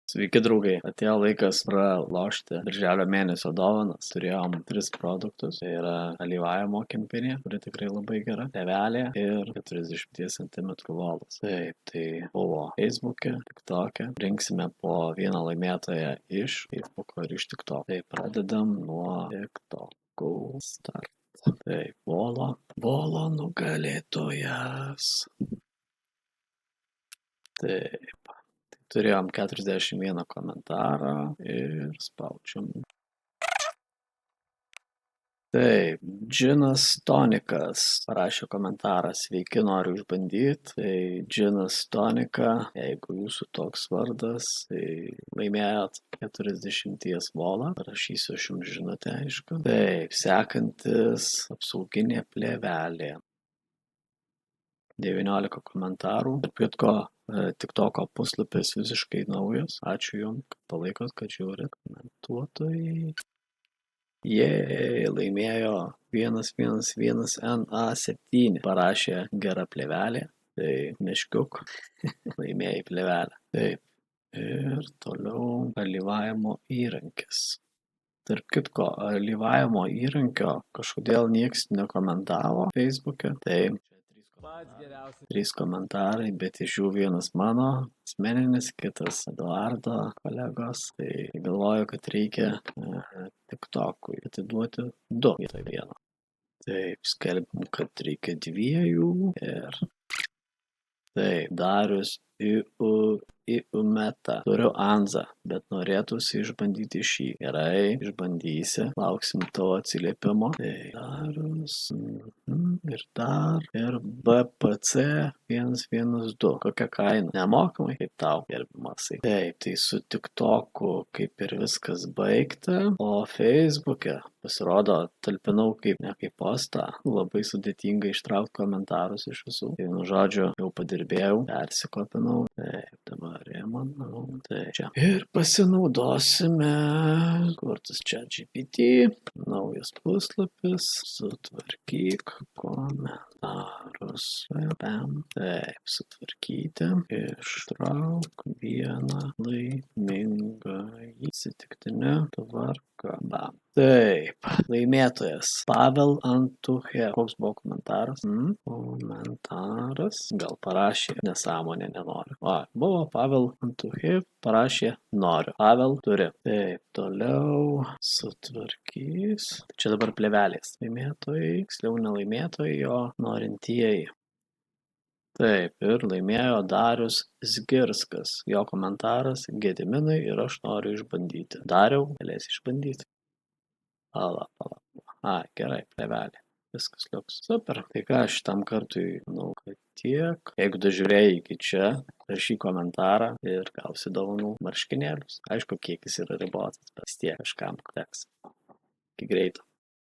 Sveiki draugai, atėjo laikas pralošti birželio mėnesio dovanas. Turėjom 3 produktus, tai yra alyvavimo kempinė, kuri tikrai labai gera, tevelė ir 40 cm volas. Taip, tai buvo Facebook'e, TikTok'e. Rinksime po vieną laimėtoją iš Facebook'o ir iš TikTok'o. Tai pradedam nuo TikTok'o start. Taip, volo nugalėtojas. Taip. Turėjom 41 komentarą ir spaudžiam. Taip, džinas tonikas parašė komentarą, sveiki, noriu išbandyti. Tai džinas tonika, jeigu jūsų toks vardas, tai laimėjot 40 volą, parašysiu aš jums žinutę, aišku. Taip, sekantis apsauginė plėvelė. 19 komentarų. Tarp kitko, TikToko puslapis visiškai naujas. Ačiū jums, kad palaikot, kad žiūrit. Komentuotojai. Laimėjo 111NA7. Parašė gera plėvelė. Tai meškiuk. Laimėjai plėvelę. Taip. Ir toliau alyvavimo įrankis. Tarp kitko, alyvavimo įrankio kažkodėl nieks nekomentavo Facebook'e. Tai 3 komentarai, bet iš jų vienas mano asmeninis, kitas Eduardo kolegos. Tai galvoju, kad reikia TikTok'ui atiduoti 2 vietoj 1. Taip, skelbim, kad reikia 2 ir taip, Darius Iumeta. Turiu Anzą, bet norėtųsi išbandyti šį. Gerai, išbandysi. Lauksim tavo atsiliepimo. Tai Darius ir dar ir BPC 112. Kokia kaina? Nemokamai, kaip tau, gerbimasai. Taip, tai su TikTok'u kaip ir viskas baigta, o Facebook'e pasirodo talpinau kaip postą. Labai sudėtinga ištraukti komentarus iš visų. Tai, žodžiu, jau padirbėjau, persikopinau. Taip, dabar manau, tai čia. Ir pasinaudosime, kur tas ChatGPT, naujas puslapis, sutvarkyk komentarus. Taip, sutvarkyti, ištrauk vieną laimingą atsitiktinę tvarką. Taip, laimėtojas Pavel Antuchev. Koks buvo komentaras? Komentaras. Gal parašė nesąmonė, nenoriu. Buvo Pavel Antuchev, parašė noriu. Pavel turi. Taip, toliau sutvarkys. Čia dabar plėvelės. Laimėtojai, tiksliau nelaimėtojai, o norintieji. Taip, ir laimėjo Darius Zgirskas. Jo komentaras: Gediminai ir aš noriu išbandyti. Dariau, galėsi išbandyti. Pala. Gerai, plėvelė. Viskas liuks. Super. Tai ką, šitam kartui, manau, kad tiek. Jeigu dažiūrėjai iki čia, rašyk komentarą ir gausi dovanų marškinėlius. Aišku, kiekis yra ribotas, bet vis tiek kažkam teks. Iki greito.